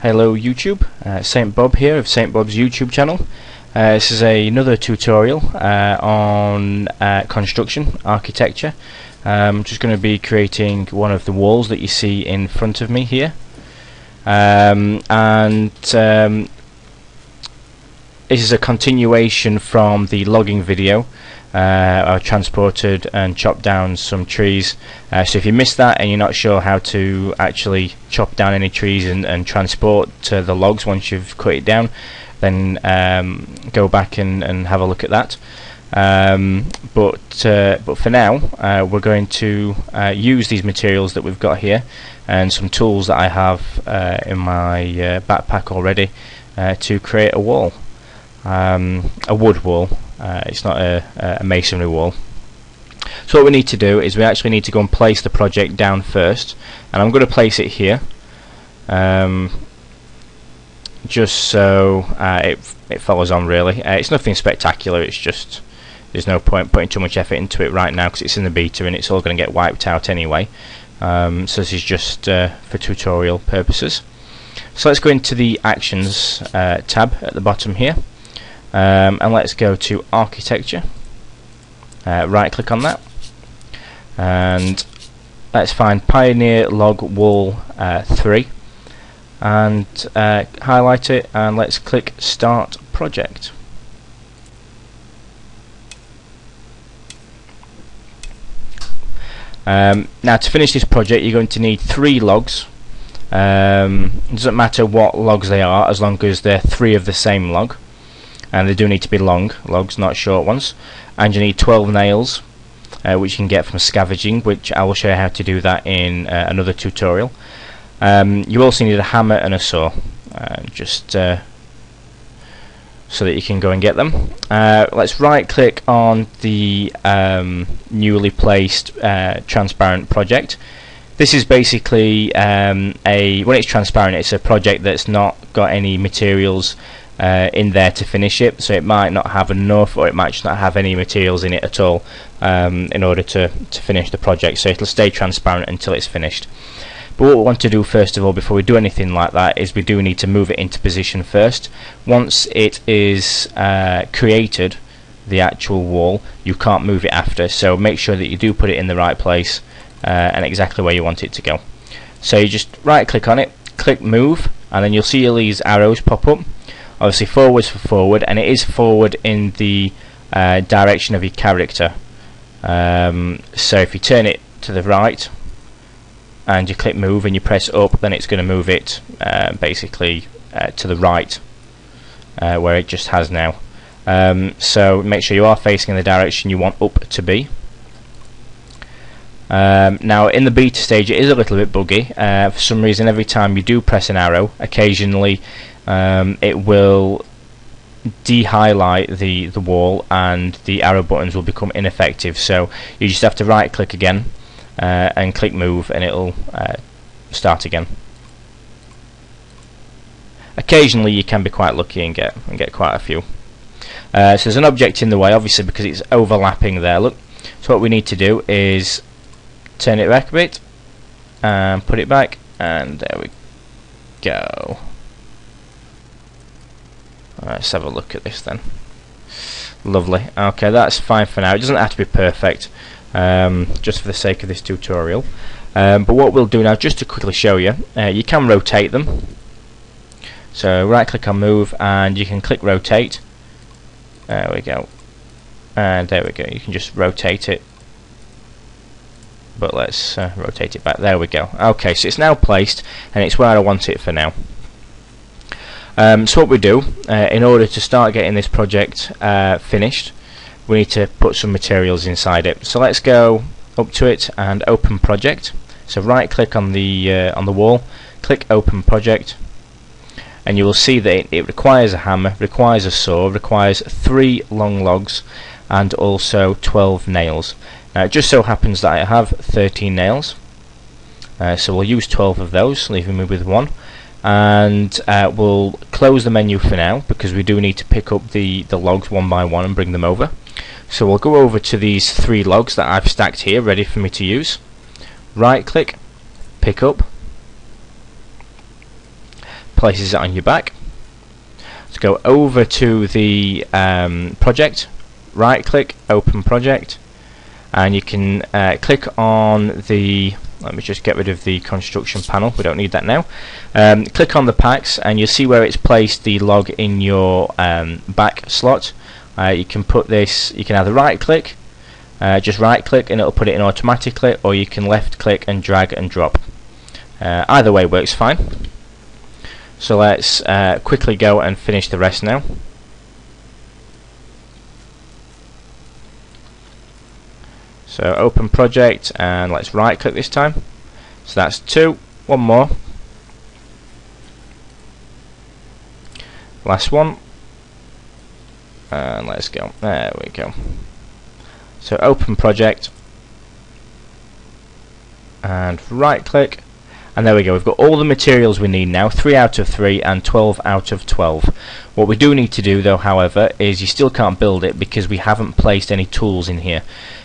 Hello YouTube, Saint Bob here of Saint Bob's YouTube channel. This is another tutorial on construction, architecture. I'm just going to be creating one of the walls that you see in front of me here. This is a continuation from the logging video. I transported and chopped down some trees, so if you missed that and you're not sure how to actually chop down any trees and transport the logs once you've cut it down, then go back and have a look at that. But for now, we're going to use these materials that we've got here and some tools that I have in my backpack already to create a wall, a wood wall. It's not a masonry wall. So what we need to do is we actually need to go and place the project down first, and I'm going to place it here, just so it follows on really. It's nothing spectacular, it's just there's no point putting too much effort into it right now because it's in the beta and it's all going to get wiped out anyway. So this is just for tutorial purposes. So let's go into the Actions tab at the bottom here. And let's go to Architecture, right click on that, and let's find Pioneer Log Wall 3 and highlight it, and let's click Start Project. Now to finish this project you're going to need 3 logs. It doesn't matter what logs they are as long as they're 3 of the same log. And they do need to be long logs, not short ones. And you need 12 nails, which you can get from scavenging, which I will show you how to do that in another tutorial. You also need a hammer and a saw, just so that you can go and get them. Let's right click on the newly placed transparent project. This is basically when it's transparent, it's a project that's not got any materials in there to finish it, so it might not have enough, or it might just not have any materials in it at all in order to finish the project, so it'll stay transparent until it's finished. But what we want to do first of all, before we do anything like that, is we do need to move it into position first. Once it is created, the actual wall, you can't move it after, so make sure that you do put it in the right place and exactly where you want it to go. So you just right click on it, click move, and then you'll see all these arrows pop up. Obviously forwards for forward, and it is forward in the direction of your character. So if you turn it to the right and you click move and you press up, then it's going to move it basically to the right where it just has now. So make sure you are facing in the direction you want up to be. Now in the beta stage it is a little bit buggy. For some reason every time you do press an arrow, occasionally it will de-highlight the wall and the arrow buttons will become ineffective, so you just have to right click again and click move, and it'll start again. Occasionally you can be quite lucky and get quite a few. So there's an object in the way, obviously, because it's overlapping there. Look, so what we need to do is turn it back a bit and put it back, and there we go. Let's have a look at this then. Lovely. Okay, that's fine for now. It doesn't have to be perfect, just for the sake of this tutorial. But what we'll do now, just to quickly show you, you can rotate them. So right click on move and you can click rotate. There we go. And there we go. You can just rotate it. But let's rotate it back. There we go. Okay, so it's now placed and it's where I want it for now. So what we do, in order to start getting this project finished, we need to put some materials inside it. So let's go up to it and open project. So right click on the wall, click open project, and you will see that it requires a hammer, requires a saw, requires 3 long logs, and also 12 nails. Now it just so happens that I have 13 nails, so we'll use 12 of those, leaving me with 1. And we'll close the menu for now because we do need to pick up the logs one by one and bring them over. So we'll go over to these 3 logs that I've stacked here ready for me to use. Right click, pick up, places it on your back. Let's go over to the project, right click, open project, and you can click on the, let me just get rid of the construction panel, we don't need that now. Click on the packs and you'll see where it's placed the log in your back slot. You can put this, you can either right click, just right click and it'll put it in automatically, or you can left click and drag and drop. Either way works fine. So let's quickly go and finish the rest now. So open project and let's right click this time. So that's 2, one more. Last one. And let's go. There we go. So open project and right click, and there we go. We've got all the materials we need now, 3 out of 3 and 12 out of 12. What we do need to do though, however, is you still can't build it because we haven't placed any tools in here.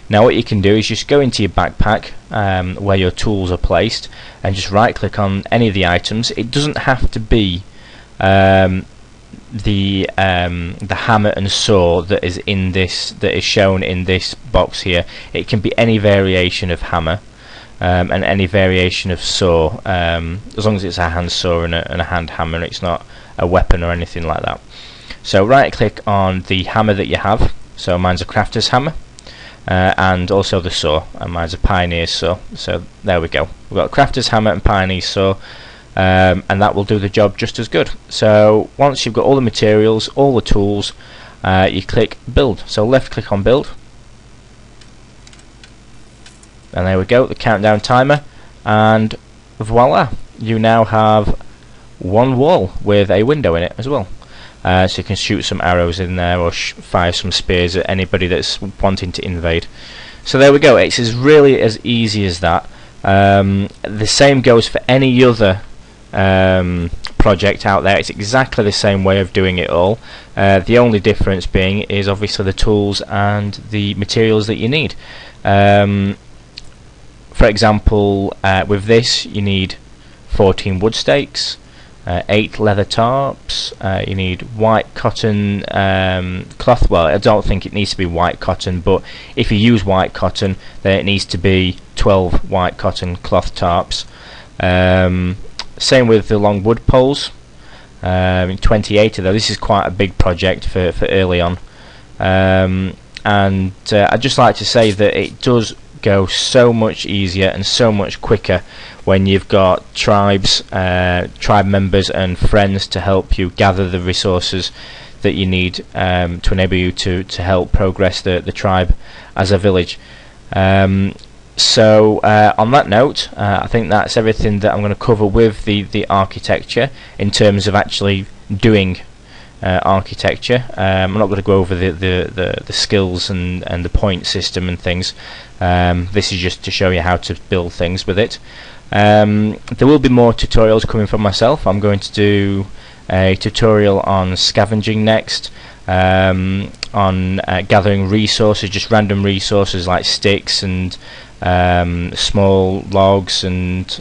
Now what you can do is just go into your backpack where your tools are placed and just right click on any of the items. It doesn't have to be the hammer and saw that is in this, that is shown in this box here. It can be any variation of hammer and any variation of saw, as long as it's a hand saw and a hand hammer. It's not a weapon or anything like that. So right click on the hammer that you have. So mine's a crafter's hammer, and also the saw, and mine's a pioneer's saw. So there we go, we've got a crafter's hammer and pioneer's saw. And that will do the job just as good. So once you've got all the materials, all the tools, you click build. So left click on build, and there we go, the countdown timer, and voila, you now have one wall with a window in it as well. So you can shoot some arrows in there or fire some spears at anybody that's wanting to invade. So there we go, it's really as easy as that. The same goes for any other project out there. It's exactly the same way of doing it all. The only difference being is obviously the tools and the materials that you need. For example, with this you need 14 wood stakes, 8 leather tarps, you need white cotton cloth. Well, I don't think it needs to be white cotton, but if you use white cotton then it needs to be 12 white cotton cloth tarps. Same with the long wood poles, 28 of those. This is quite a big project for early on, and I'd just like to say that it does go so much easier and so much quicker when you've got tribe members and friends to help you gather the resources that you need to enable you to help progress the tribe as a village. So on that note, I think that's everything that I'm going to cover with the architecture in terms of actually doing architecture. I'm not going to go over the skills and the point system and things. This is just to show you how to build things with it. There will be more tutorials coming from myself. I'm going to do a tutorial on scavenging next, on gathering resources, just random resources like sticks and small logs and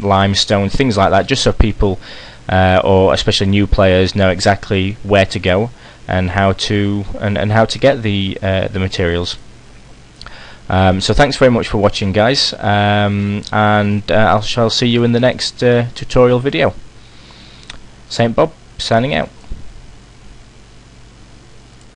limestone, things like that, just so people or especially new players know exactly where to go and how to get the materials. So thanks very much for watching, guys, and I shall see you in the next tutorial video. Saint Bob signing out.